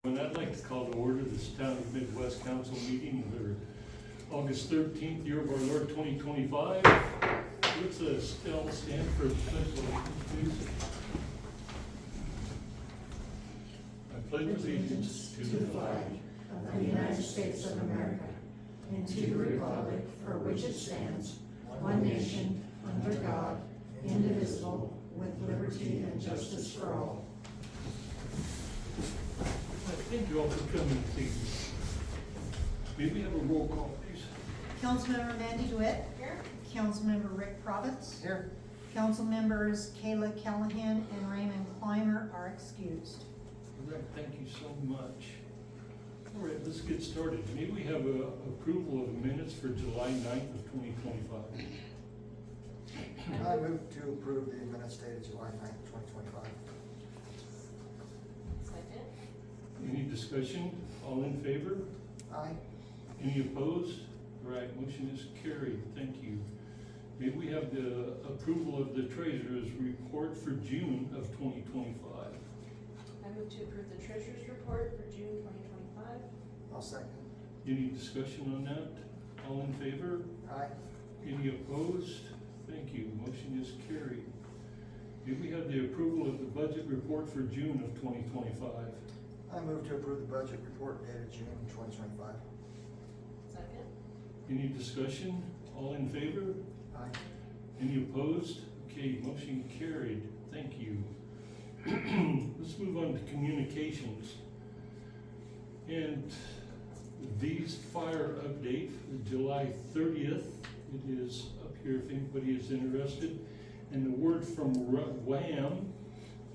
And I'd like to call to order this Town of Midwest Council meeting for August 13th, year of our Lord 2025. Let's all stand for the pledge of allegiance, please. I pledge allegiance to the flag of the United States of America and to the republic for which it stands, one nation, under God, indivisible, with liberty and justice for all. Thank you all for coming this evening. May we have a roll call, please? Councilmember Mandy DeWitt. Here. Councilmember Rick Province. Here. Council members Kayla Callahan and Raymond Clymer are excused. All right, thank you so much. All right, let's get started. May we have a approval of the minutes for July 9th of 2025? I move to approve the minutes dated July 9th, 2025. Second. Any discussion? All in favor? Aye. Any opposed? All right, motion is carried. Thank you. May we have the approval of the treasurer's report for June of 2025? I move to approve the treasurer's report for June 2025. I'll second. Any discussion on that? All in favor? Aye. Any opposed? Thank you. Motion is carried. May we have the approval of the budget report for June of 2025? I move to approve the budget report dated June 2025. Second. Any discussion? All in favor? Aye. Any opposed? Okay, motion carried. Thank you. Let's move on to communications. And these fire update, July 30th, it is up here if anybody is interested. And the word from WHAM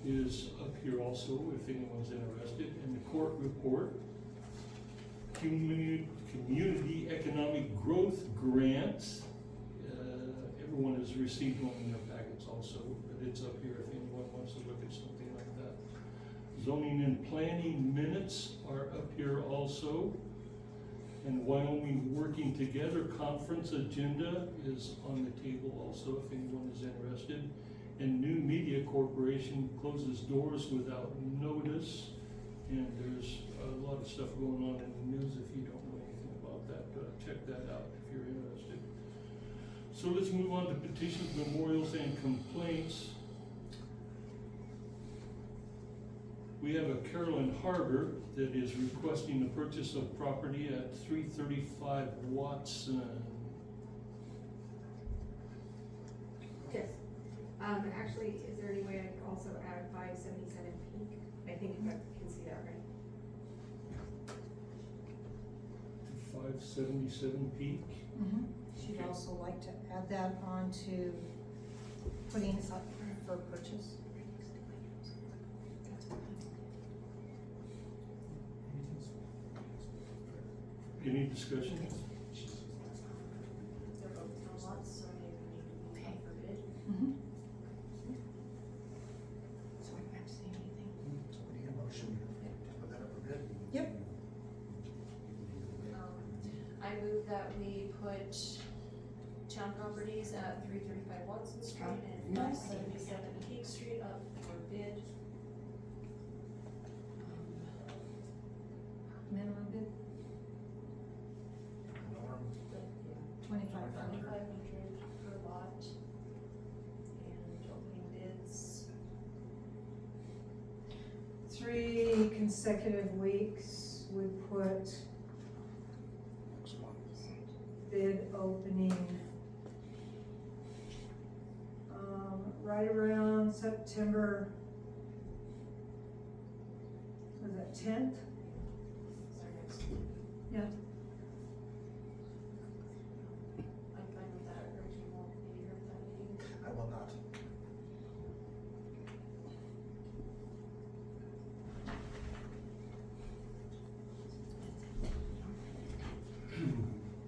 is up here also if anyone's interested. And the court report, community economic growth grants. Everyone has received one in their packets also, but it's up here if anyone wants to look at something like that. Zoning and planning minutes are up here also. And Wyoming Working Together Conference agenda is on the table also if anyone is interested. And New Media Corporation closes doors without notice. And there's a lot of stuff going on in the news if you don't know anything about that. Check that out if you're interested. So let's move on to petitions, memorials, and complaints. We have a Carolyn Harbor that is requesting the purchase of property at 335 Watson. Yes. Actually, is there any way I could also add 577 Peak? I think I can see that right. 577 Peak. She'd also like to add that on to putting it up for purchase. Any discussion? They're both town lots, so they need to be for bid. So I don't have to say anything. So we need a motion to put that up for bid. Yep. I move that we put town properties at 335 Watson Street and 577 Peak Street up for bid. Minimum bid, Norm. 2,500. 2,500 per lot. And opening bids. 3 consecutive weeks would put bid opening right around September, was that 10th? Is our next. Yeah. I'm fine with that. Reggie won't be here for that meeting. I will not.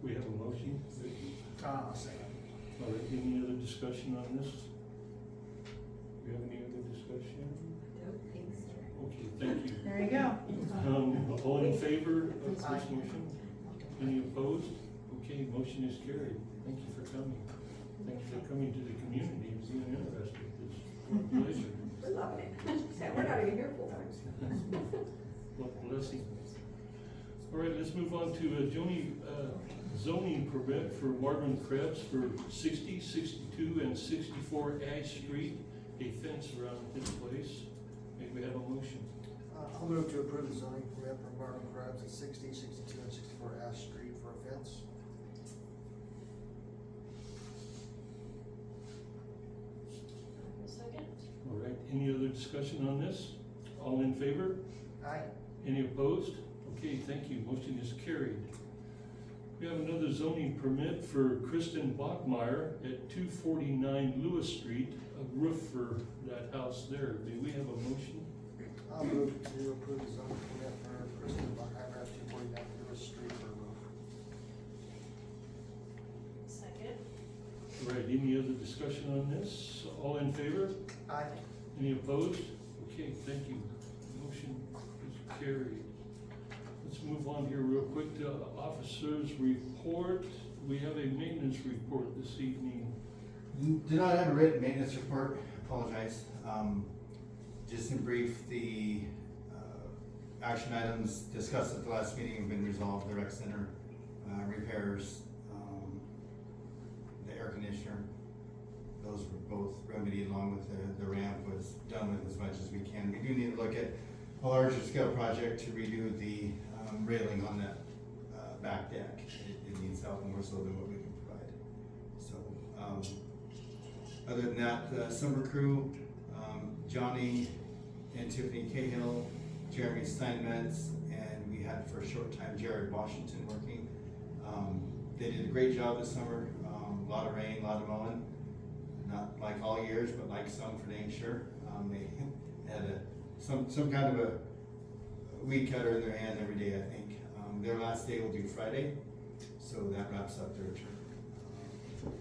We have a motion. I'll second. All right, any other discussion on this? Do we have any other discussion? Okay, thank you. There you go. All in favor of this motion? Any opposed? Okay, motion is carried. Thank you for coming. Thank you for coming to the community and being interested. It's a pleasure. We're loving it. Yeah, we're not even here full time. What blessing. All right, let's move on to zoning permit for Marvin Krebs for 60, 62, and 64 Ash Street, a fence around his place. May we have a motion? I'll move to approve the zoning permit for Marvin Krebs at 60, 62, and 64 Ash Street for a fence. Second? All right, any other discussion on this? All in favor? Aye. Any opposed? Okay, thank you, motion is carried. We have another zoning permit for Kristen Bachmeyer at 249 Lewis Street, a roof for that house there. Do we have a motion? I'll move to approve the zoning permit for Kristen Buckheimer at 249 Lewis Street for a roof. Second? All right, any other discussion on this? All in favor? Aye. Any opposed? Okay, thank you. Motion is carried. Let's move on here real quick to officers' report. We have a maintenance report this evening. Do not have a written maintenance report, apologize. Just in brief, the action items discussed at the last meeting have been resolved. The rec center repairs, the air conditioner, those were both remedied, along with the ramp was done with as much as we can. We do need to look at a larger scale project to redo the railing on that back deck. It needs help more so than what we can provide. So, other than that, the summer crew, Johnny and Tiffany Cahill, Jeremy Steinmetz, and we had for a short time Jared Washington working. They did a great job this summer. A lot of rain, a lot of mowing. Not like all years, but like some for dang sure. They had some kind of a weed cutter in their hand every day, I think. Their last day will be Friday, so that wraps up their term.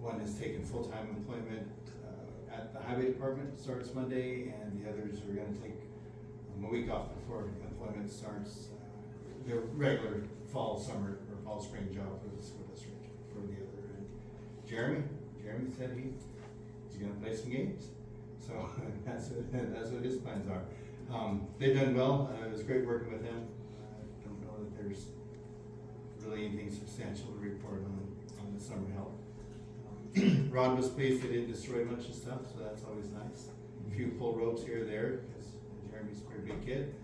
One has taken full-time employment at the highway department, starts Monday, and the others are gonna take a week off before employment starts. Their regular fall, summer, or fall, spring job for the school district for the other. And Jeremy said he's gonna play some games. So that's what his plans are. They've done well. It was great working with them. I don't know that there's really anything substantial to report on the summer help. Rod was pleased they didn't destroy much of stuff, so that's always nice. A few pull ropes here or there, because Jeremy's a pretty big kid.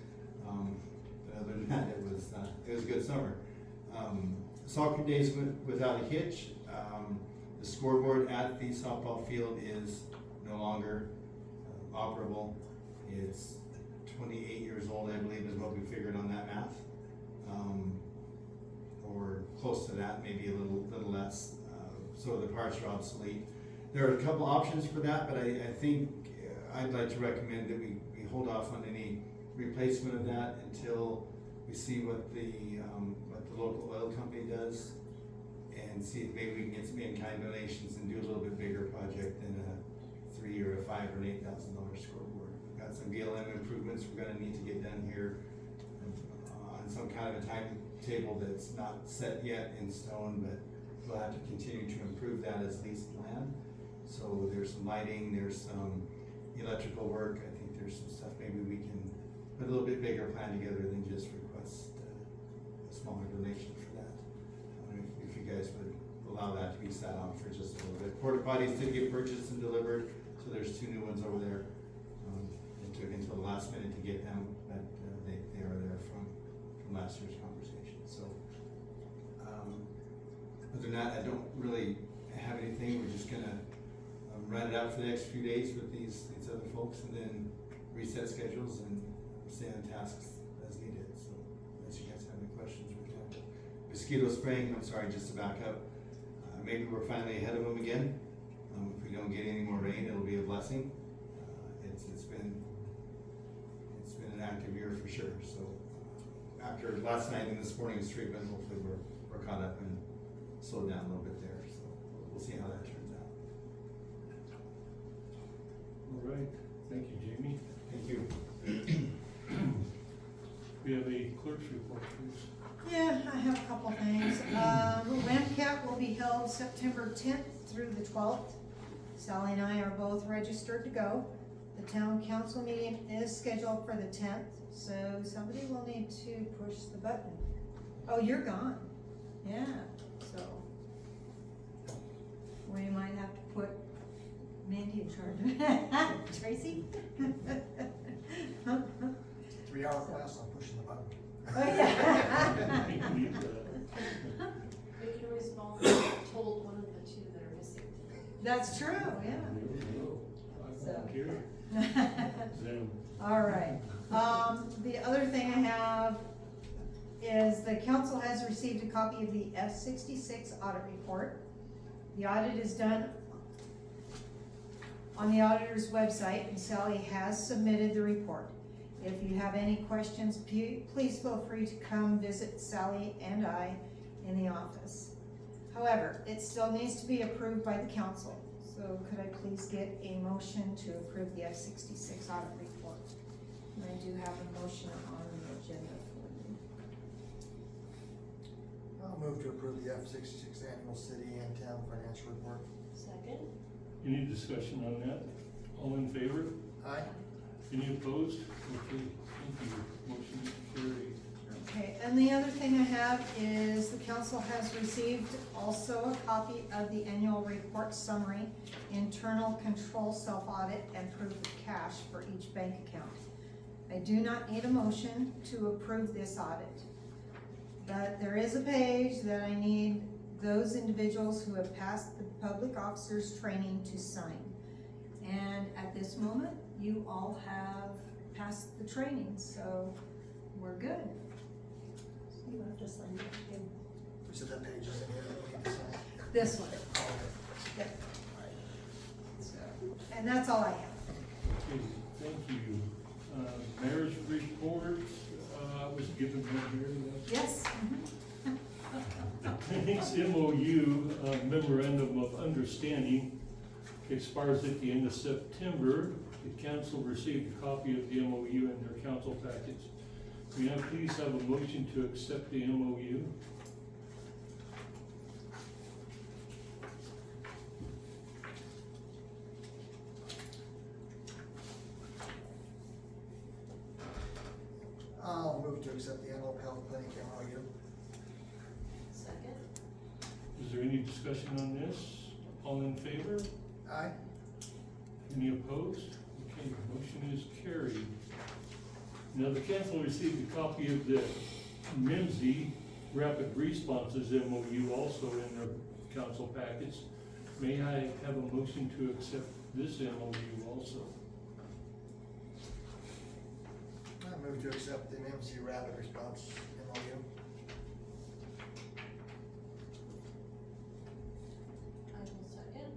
But other than that, it was a good summer. Soccer days went without a hitch. The scoreboard at the softball field is no longer operable. It's 28 years old, I believe, is what we figured on that math. Or close to that, maybe a little less. So the parts are obsolete. There are a couple options for that, but I think I'd like to recommend that we hold off on any replacement of that until we see what the local oil company does, and see if maybe we can get some in-kind donations and do a little bit bigger project than a $3,000 or a $5,000 or an $8,000 scoreboard. We've got some BLM improvements we're gonna need to get done here on some kind of a timetable that's not set yet in stone, but we'll have to continue to improve that as leased land. So there's some lighting, there's some electrical work. I think there's some stuff maybe we can put a little bit bigger plan together than just request a smaller donation for that. If you guys would allow that to be sat on for just a little bit. Porta potties did get purchased and delivered, so there's 2 new ones over there. It took until the last minute to get them, but they are there from last year's conversation. So other than that, I don't really have anything. We're just gonna run it out for the next few days with these other folks, and then reset schedules and stay on tasks as needed. So unless you guys have any questions, we can. Mosquito spraying, I'm sorry, just to back up. Maybe we're finally ahead of them again. If we don't get any more rain, it'll be a blessing. It's been an active year for sure. So after last night and this morning's treatment, hopefully we're caught up and slowed down a little bit there. So we'll see how that turns out. All right, thank you, Jamie. Thank you. We have a clerk's report, please. Yeah, I have a couple things. RAMCAT will be held September 10th through the 12th. Sally and I are both registered to go. The town council meeting is scheduled for the 10th, So somebody will need to push the button. Oh, you're gone. Yeah, so we might have to put Mandy in charge. Tracy? 3-hour class on pushing the button. Oh, yeah. You can leave that. We can always told one of the two that are missing. That's true, yeah. Never know. I So. won't care. Zoom. All right, the other thing I have is the council has received a copy of the F-66 audit report. The audit is done on the auditor's website, and Sally has submitted the report. If you have any questions, please feel free to come visit Sally and I in the office. However, it still needs to be approved by the council. So could I please get a motion to approve the F-66 audit report? And I do have a motion on the agenda for you. I'll move to approve the F-66 annual city and town financial report. Second? Any discussion on that? All in favor? Aye. Any opposed? Okay, thank you. Motion carried. Okay, and the other thing I have is the council has received also a copy of the annual report summary, internal control self-audit, and proof of cash for each bank account. I do not need a motion to approve this audit, but there is a page that I need those individuals who have passed the public officers training to sign. And at this moment, you all have passed the training, so we're good. So you have to sign it again. You said that page is in here that we need to sign? This one, Oh, okay. yep. So, and that's all I have. Okay, thank you. Mayor's report, I was given one here, yes. Yes? Thanks MOU memorandum of understanding expires at the end of September. The council received a copy of the MOU in their council package. May I please have a motion to accept the MOU? I'll move to accept the annual health clinic MOU. Second? Is there any discussion on this? All in favor? Aye. Any opposed? Okay, motion is carried. Now, the council received a copy of the MIMSI Rapid Responses MOU also in their council package. May I have a motion to accept this MOU also? I move to accept the MMC Rapid Response MOU. I will second.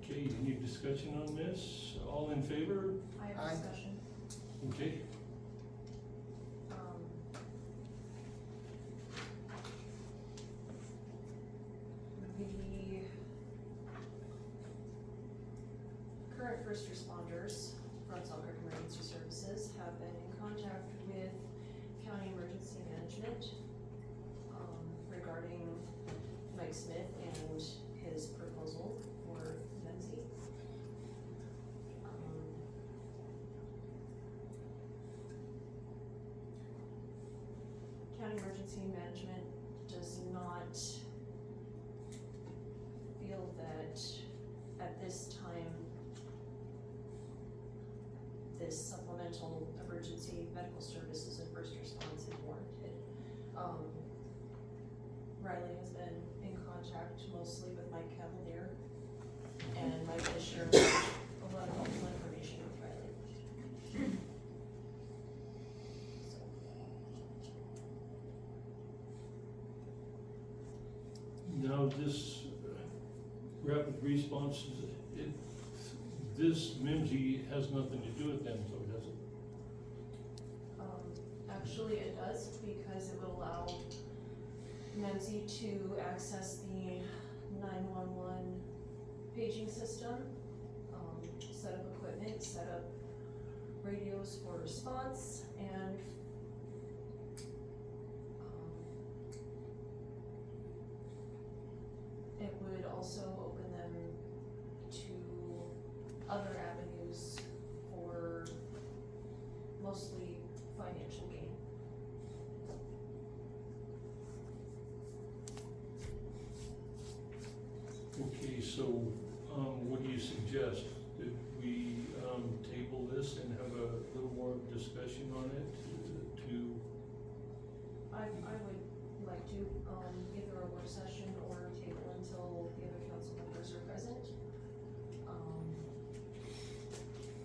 Okay, any discussion on this? All in favor? I have Aye. discussion. Okay, The current first responders from Selkirk Emergency Services have been in contact with County Emergency Management regarding Mike Smith and his proposal for MEMSI. County Emergency Management does not feel that at this time this supplemental emergency medical services and first response is warranted. Riley has been in contact mostly with Mike Cavalier, and Mike has shared a lot of helpful information with Riley. So, now this rapid response, this MIMSI has nothing to do with them, so does it? Actually, it does, because it will allow MEMSI to access the 911 paging system, set up equipment, set up radios for response, and it would also open them to other avenues for mostly financial so, what do you suggest? That we, table this and have a little more discussion on it to, I would like to, either a work session or table until the other council members are present.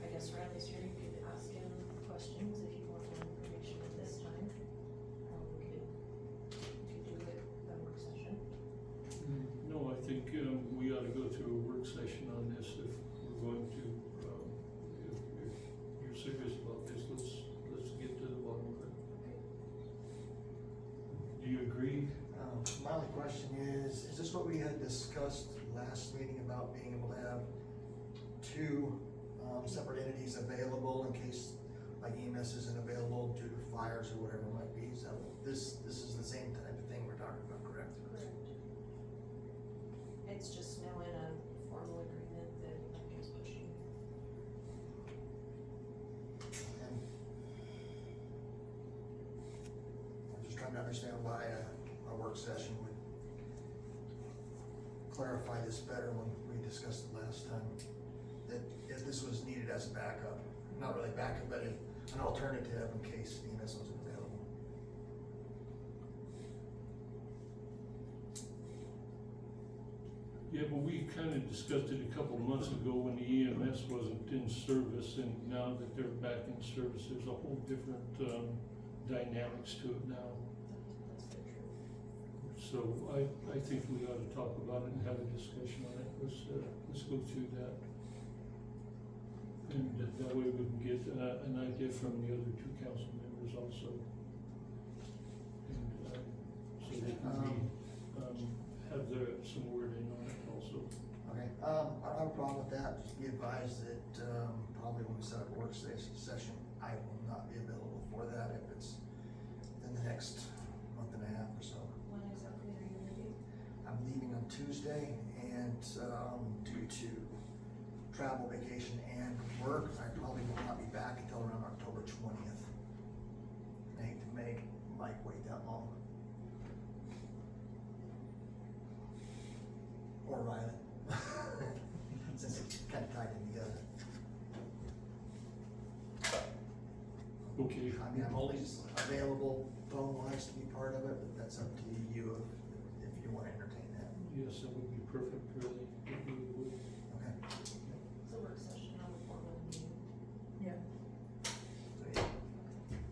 I guess Riley's here, you could ask him questions if you want more information at this time. We could do it at a work session. no, I think, we ought to go through a work session on this if we're going to, if you're serious about this, let's get to the bottom of it. Do you agree? My only question is this what we had discussed last meeting about being able to have two, separate entities available in case like EMS isn't available due to fires or whatever it might be? So this is the same type of thing we're talking about, correct? Correct. It's just now in a formal agreement that Mike is pushing. And I'm just trying to understand why a work session would clarify this better when we discussed it last time. That if this was needed as a backup, not really backup, but an alternative in case EMS wasn't available. Yeah, but we kind of discussed it a couple of months ago when the EMS wasn't in service, and now that they're back in service, there's a whole different, dynamics to it now. That's very true. So I think we ought to talk about it and have a discussion on it. Let's go through that. And that way we can get, an idea from the other two council members also. And, so they can have some wording on it also. Okay, I don't have a problem with that, just be advised that, probably when we set up a work session, I will not be available for that if it's in the next month and a half or so. When exactly are you leaving? I'm leaving on Tuesday and, due to travel, vacation, and work, I probably will not be back until around October 20th. I hate to make Mike wait that long. Or Riley. Since it's kind of tied in together. Okay. I mean, I'm always available phone-wise to be part of it, but that's up to you if you want to entertain that. Yes, that would be perfect, really. It really would. Okay. It's a work session, not a formal meeting. Yeah.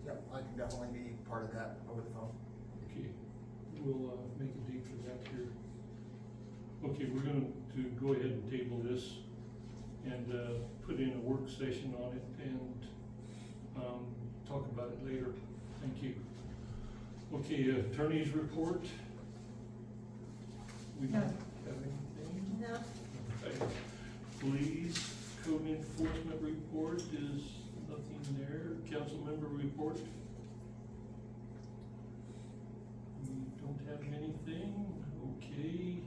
Yep, I can definitely be part of that over the phone. Okay, we'll, make a date for that here. Okay, we're going to go ahead and table this and, put in a work session on it and, talk about it later. Thank you. Okay, attorney's report? We don't No. have anything? No, Okay. Police code enforcement report is nothing there. Council member report? We don't have anything. Okay,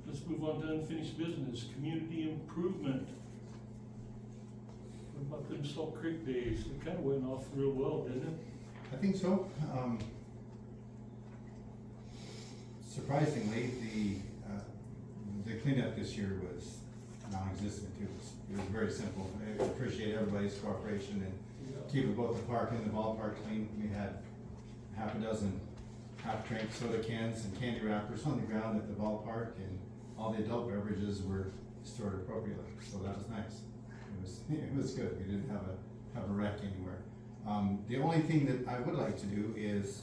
let's move on to unfinished business. Community improvement. What about them Salt Creek days? It kind of went off real well, didn't it? I think so. Surprisingly, the cleanup this year was non-existent. It was very simple. I appreciate everybody's cooperation and keeping both the park and the ballpark clean. We had half a dozen half-drink soda cans and candy wrappers on the ground at the ballpark, and all the adult beverages were stored appropriately, so that was nice. It was good. We didn't have a wreck anywhere. The only thing that I would like to do is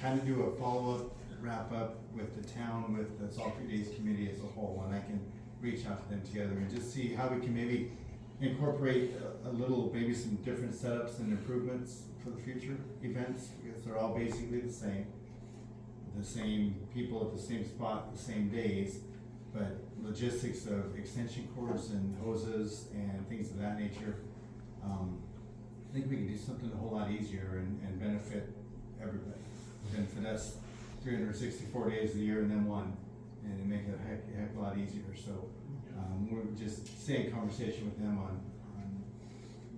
kind of do a follow-up, wrap-up with the town, with the Salt Creek Days Committee as a whole, and I can reach out to them together and just see how we can maybe incorporate a little, maybe some different setups and improvements for the future events, because they're all basically the same people at the same spot, the same days, but logistics of extension cords and hoses and things of that nature. I think we can do something a whole lot easier and benefit everybody. Benefit us 364 days a year and then one, and make it a heck of a lot easier. So we're just stay in conversation with them on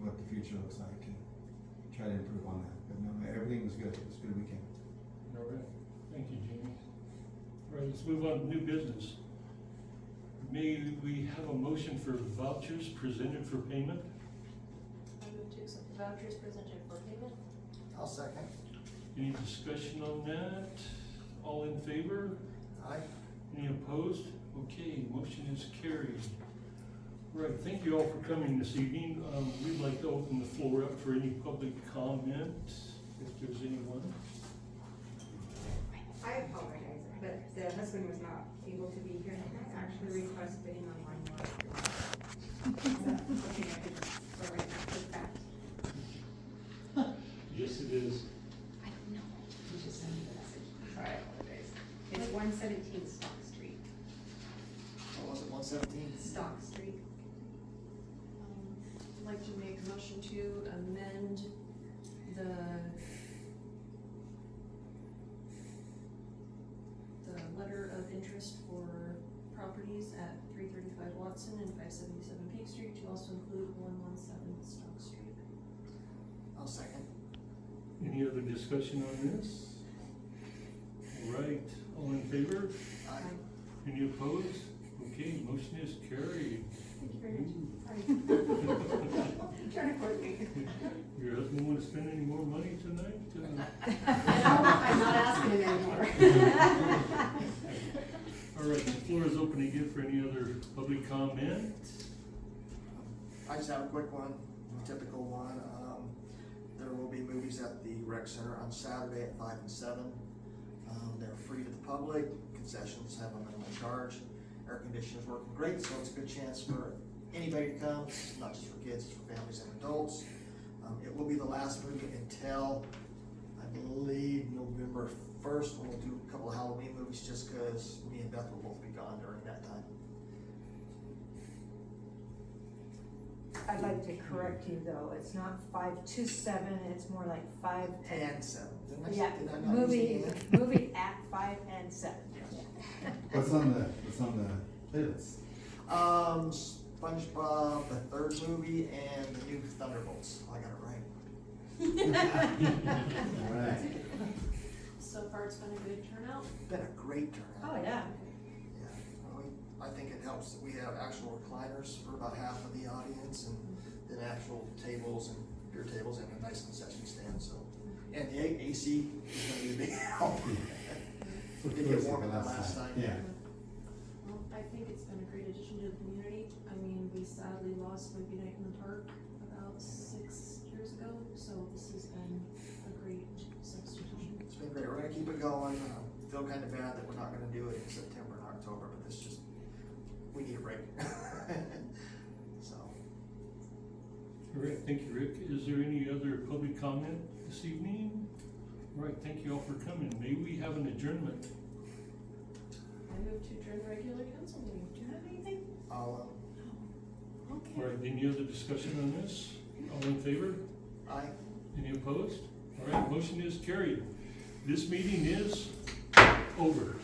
what the future looks like and try to improve on that. But no, everything was good. It was a good weekend. All right, thank you, Jamie. All right, let's move on to new business. may we have a motion for vouchers presented for payment? I move to accept the vouchers presented for payment. I'll second. Any discussion on that? All in favor? Aye. Any opposed? Okay, motion is carried. Right, thank you all for coming this evening. We'd like to open the floor up for any public comment, if there's anyone. I apologize, but the husband was not able to be here, and I actually requested an online one. Is that something I could throw right now, put back? Yes, it is. I don't know, you just sent me the message, sorry, I apologize. It's 117 Stock Street, What was it, 117? Stock Street. I'd like to make a motion to amend the letter of interest for properties at 335 Watson and 577 Peak Street to also include 117 Stock Street. I'll second. Any other discussion on this? All right, all in favor? Aye. Any opposed? Okay, motion is carried. Thank you very much, sorry. Trying to coordinate. Your husband want to spend any more money tonight? I'm not asking it anymore. All right, the floor is open again for any other public comment. I just have a quick one, typical one. There will be movies at the rec center on Saturday at 5 and 7. They're free to the public, concessions have a minimum charge. Air conditioning's working great, so it's a good chance for anybody to come, it's not just for kids, it's for families and adults. It will be the last movie until, I believe, November 1st, when we'll do a couple of Halloween movies, just because me and Beth will both be gone during that time. I'd like to correct you though, it's not 5 to 7, it's more like 5 to. And 7. Didn't I- Yeah, did I not use the and? movie at 5 and 7. What's on the playlist? SpongeBob, the third movie, and the new Thunderbolts. I got it right. All right. So far, it's been a good turnout. Been a great turnout. Oh, yeah. Yeah, I think it helps that we have actual recliners for about half of the audience, and then actual tables and beer tables and a nice concession stand, so. And the AC is gonna be a big help. We did get warm that last time. Yeah. Well, I think it's been a great addition to the community. I mean, we sadly lost Wimpy Night in the Park about 6 years ago, so this has been a great substitution. It's been great, we're gonna keep it going. Feel kind of bad that we're not gonna do it in September and October, but this just, we need a break. So. All right, thank you, Rick. Is there any other public comment this evening? All right, thank you all for coming. May we have an adjournment? I move to adjourn the regular council meeting. Do you have anything? I'll, All right, any other discussion on this? All in favor? aye. Any opposed? All right, motion is carried. This meeting is over.